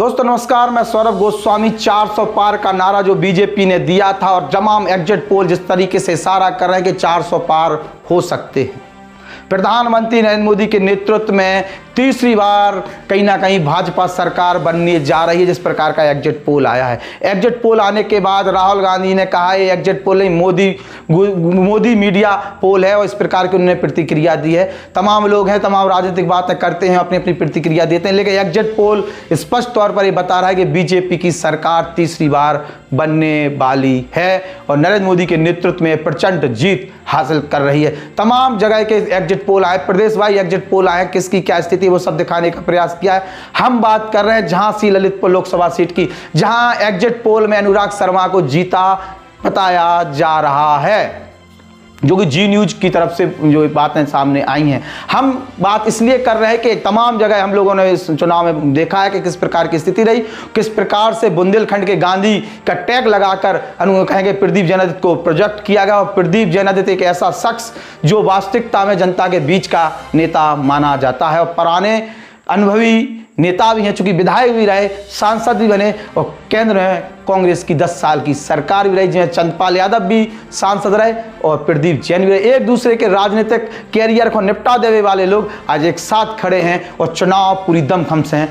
दोस्तों नमस्कार, मैं सौरभ गोस्वामी। 400 पार का नारा जो बीजेपी ने दिया था और तमाम एग्जिट पोल जिस तरीके से इशारा कर रहे हैं कि 400 पार हो सकते हैं। प्रधानमंत्री नरेंद्र मोदी के नेतृत्व में तीसरी बार कहीं ना कहीं भाजपा सरकार बनने जा रही है, जिस प्रकार का एग्जिट पोल आया है। एग्जिट पोल आने के बाद राहुल गांधी ने कहा ये एग्जिट पोल नहीं, मोदी मीडिया पोल है, और इस प्रकार की उन्होंने प्रतिक्रिया दी है। तमाम लोग हैं, तमाम राजनीतिक बातें करते हैं, अपनी अपनी प्रतिक्रिया देते हैं, लेकिन एग्जिट पोल स्पष्ट तौर पर ये बता रहा है कि बीजेपी की सरकार तीसरी बार बनने वाली है और नरेंद्र मोदी के नेतृत्व में प्रचंड जीत हासिल कर रही है। तमाम जगह के एग्जिट पोल आए, प्रदेश वाई एग्जिट पोल आए, किसकी क्या स्थिति वो सब दिखाने का प्रयास किया है। हम बात कर रहे हैं झांसी ललितपुर लोकसभा सीट की, जहां एग्जिट पोल में अनुराग शर्मा को जीता बताया जा रहा है, जो कि जी न्यूज की तरफ से जो बातें सामने आई हैं। हम बात इसलिए कर रहे हैं कि तमाम जगह हम लोगों ने इस चुनाव में देखा है कि किस प्रकार की स्थिति रही, किस प्रकार से बुंदेलखंड के गांधी का टैग लगाकर कहेंगे प्रदीप जैनादित्य को प्रोजेक्ट किया गया। और प्रदीप जैनादित्य एक ऐसा शख्स जो वास्तविकता में जनता के बीच का नेता माना जाता है और पुराने अनुभवी नेता भी हैं, चूंकि विधायक भी रहे, सांसद भी बने और केंद्र में कांग्रेस की 10 साल की सरकार भी रही, जिसमें चंद्रपाल यादव भी सांसद रहे और प्रदीप जैन भी रहे। एक दूसरे के राजनीतिक कैरियर को निपटा देने वाले लोग आज एक साथ खड़े हैं और चुनाव पूरी दमखम से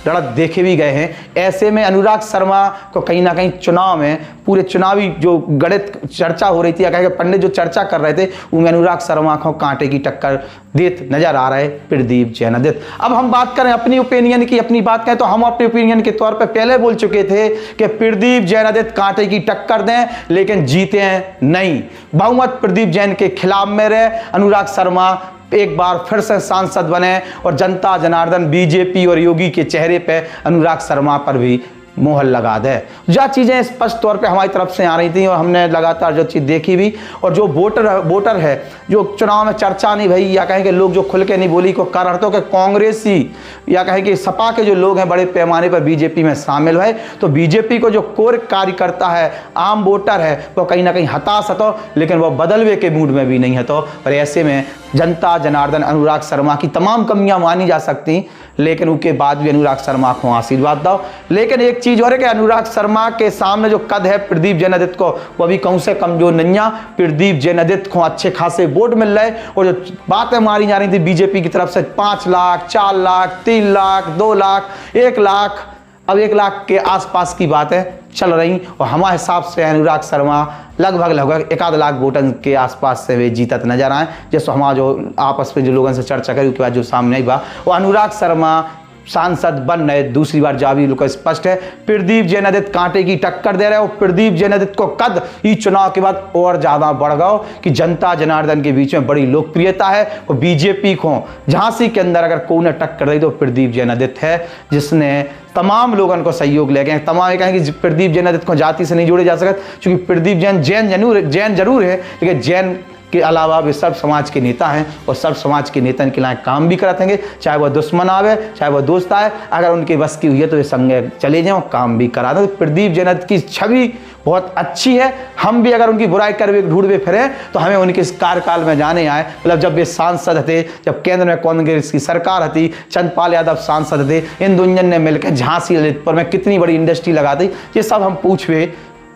लड़त देखे भी गए हैं। ऐसे में अनुराग शर्मा को कहीं ना कहीं चुनाव में पूरे चुनावी जो गणित चर्चा हो रही थी, या कहें पंडित जो चर्चा कर रहे थे, उनमें अनुराग शर्मा को कांटे की टक्कर देते नजर आ रहे प्रदीप जैनादित्य। अब हम बात करें अपनी ओपिनियन की, अपनी बात करें तो हम अपने ओपिनियन के तौर पर पहले बोल चुके थे कि प्रदीप जैनादित्य कांटे की टक्कर दें, लेकिन जीते नहीं। बहुमत प्रदीप जैन के खिलाफ में रहे, अनुराग शर्मा एक बार फिर से सांसद बने और जनता जनार्दन बीजेपी और योगी के चेहरे पे अनुराग शर्मा पर भी मोहर लगा दे। जो चीज़ें स्पष्ट तौर पे हमारी तरफ से आ रही थी और हमने लगातार जो चीज़ देखी भी, और जो वोटर है जो चुनाव में चर्चा नहीं भई, या कहें कि लोग जो खुल के नहीं बोली को कारण तो कि कांग्रेसी या कहें कि सपा के जो लोग हैं बड़े पैमाने पर बीजेपी में शामिल हुए, तो बीजेपी को जो कोर कार्यकर्ता है, आम वोटर है, वो कहीं ना कहीं हताश हतो, लेकिन वो बदलवे के मूड में भी नहीं है। तो पर ऐसे में जनता जनार्दन अनुराग शर्मा की तमाम कमियां मानी जा सकती, लेकिन उसके बाद भी अनुराग शर्मा को आशीर्वाद दो। लेकिन एक चीज और है कि अनुराग शर्मा के सामने जो कद है प्रदीप जैनादित्य को, वो भी कम से कम जो नैया प्रदीप जैनादित्य को अच्छे खासे वोट मिल रहे। और जो बातें मारी जा रही थी बीजेपी की तरफ से 5 लाख, 4 लाख, 3 लाख, 2 लाख, 1 लाख, अब 1 लाख के आसपास की बातें चल रही, और हमारे हिसाब से अनुराग शर्मा लगभग 1 लाख वोटन के आसपास से वे जीतत नजर आए। जैसे हमारा जो आपस में जो लोगों से चर्चा करी उसके बाद जो सामने आई बा, वो अनुराग शर्मा सांसद बन रहे दूसरी बार जा भी लोग स्पष्ट है। प्रदीप जैनादित्य कांटे की टक्कर दे रहे हो, प्रदीप जैनादित्य को कद इस चुनाव के बाद और ज्यादा बढ़ गया कि जनता जनार्दन के बीच में बड़ी लोकप्रियता है। और बीजेपी को झांसी के अंदर अगर कोई ने टक्कर दी तो प्रदीप जैनादित्य है, जिसने तमाम लोगों को सहयोग ले गए। तमाम कहें कि प्रदीप जैनादित्य को जाति से नहीं जोड़े जा सकते, क्योंकि प्रदीप जैन जरूर है, लेकिन जैन के अलावा वे सर्व समाज के नेता हैं और सर्व समाज के नेता के लिए काम भी करते हैं, चाहे वह दुश्मन आवे चाहे वह दोस्त आए, अगर उनके बस की हुई है तो वे संगे चले जाएं और काम भी करा दें। तो प्रदीप जैनादित्य की छवि बहुत अच्छी है। हम भी अगर उनकी बुराई कर ढूंढवे फिरे तो हमें उनके इस कार्यकाल में जाने आए, मतलब जब वे सांसद थे, जब केंद्र में कांग्रेस की सरकार थी, चंद्रपाल यादव सांसद थे, इन दुनिया ने मिलकर झांसी ललितपुर में कितनी बड़ी इंडस्ट्री लगा दी, ये सब हम पूछवे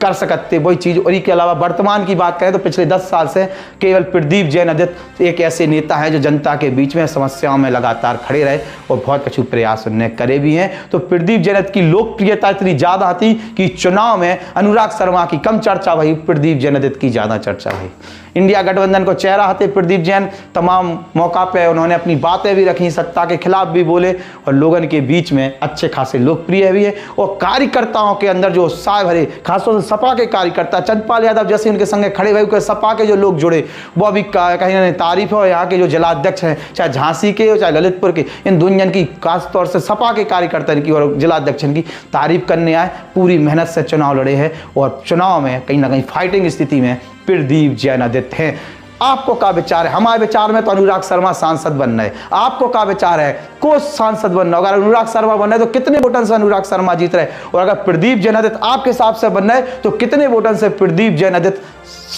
कर सकते वही चीज़। और इसके अलावा वर्तमान की बात करें तो पिछले 10 साल से केवल प्रदीप जैनादित्य एक ऐसे नेता हैं जो जनता के बीच में समस्याओं में लगातार खड़े रहे और बहुत कुछ प्रयास उन्होंने करे भी हैं। तो प्रदीप जैनादित्य की लोकप्रियता इतनी ज़्यादा थी कि चुनाव में अनुराग शर्मा की कम चर्चा हुई, प्रदीप जैनादित्य की ज़्यादा चर्चा हुई। इंडिया गठबंधन को चेहरा हथे प्रदीप जैन, तमाम मौका पे उन्होंने अपनी बातें भी रखी, सत्ता के खिलाफ भी बोले और लोगों के बीच में अच्छे खासे लोकप्रिय भी है। और कार्यकर्ताओं के अंदर जो उत्साह भरे, खासतौर से सपा के कार्यकर्ता, चंद्रपाल यादव जैसे उनके संगे खड़े हुए, सपा के जो लोग जुड़े वो भी कहीं ना तारीफ हो। यहाँ के जो जिलाध्यक्ष हैं, चाहे झांसी के हो चाहे ललितपुर के, इन दुनिया की खासतौर से सपा के कार्यकर्ता की और जिलाध्यक्ष की तारीफ करने आए। पूरी मेहनत से चुनाव लड़े हैं और चुनाव में कहीं ना कहीं फाइटिंग स्थिति में प्रदीप जैनादित्य हैं। आपको क्या विचार है? हमारे विचार में तो अनुराग शर्मा सांसद बनना है। आपको क्या विचार है? को सांसद बनना? अगर अनुराग शर्मा बनना है तो कितने वोटन से अनुराग शर्मा जीत रहे? और अगर प्रदीप जैन आदित्य आपके हिसाब से बनना है तो कितने वोटन से प्रदीप जैन आदित्य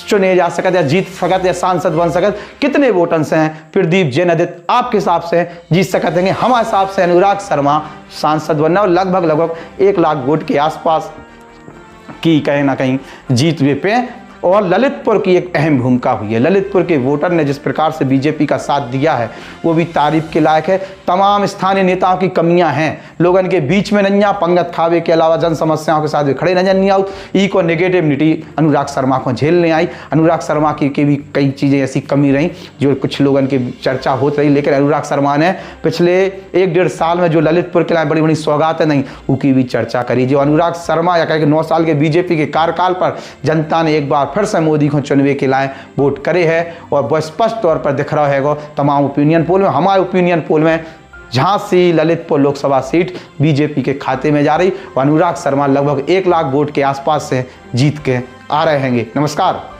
चुने जा सकते या जीत सकते या सांसद बन सकते? कितने वोटन से हैं प्रदीप जैन आदित्य आपके हिसाब से जीत सकते हैं? हमारे हिसाब से अनुराग शर्मा सांसद बनना और लगभग 1 लाख वोट के आसपास की कहीं ना कहीं जीत वे पे। और ललितपुर की एक अहम भूमिका हुई है। ललितपुर के वोटर ने जिस प्रकार से बीजेपी का साथ दिया है वो भी तारीफ के लायक है। तमाम स्थानीय नेताओं की कमियां हैं, लोगों के बीच में नहीं आ, पंगत खावे के अलावा जन समस्याओं के साथ भी खड़े नजर नहीं out. Eco negativity Anurag Sharma को झेलने आई। अनुराग शर्मा की भी कई चीज़ें ऐसी कमी रही जो कुछ लोगों की चर्चा होती रही, लेकिन अनुराग शर्मा ने पिछले 1-1.5 साल में जो ललितपुर के लिए बड़ी बड़ी सौगातें नहीं उसकी भी चर्चा करी। जो अनुराग शर्मा या कहे 9 साल के बीजेपी के कार्यकाल पर जनता ने एक बार फिर से मोदी को चुनवे के लिए वोट करे है और वह स्पष्ट तौर पर दिख रहा है तमाम ओपिनियन पोल में। हमारे ओपिनियन पोल में झांसी ललितपुर लोकसभा सीट बीजेपी के खाते में जा रही और अनुराग शर्मा लगभग 1 लाख वोट के आसपास से जीत के आ रहे हैं। नमस्कार।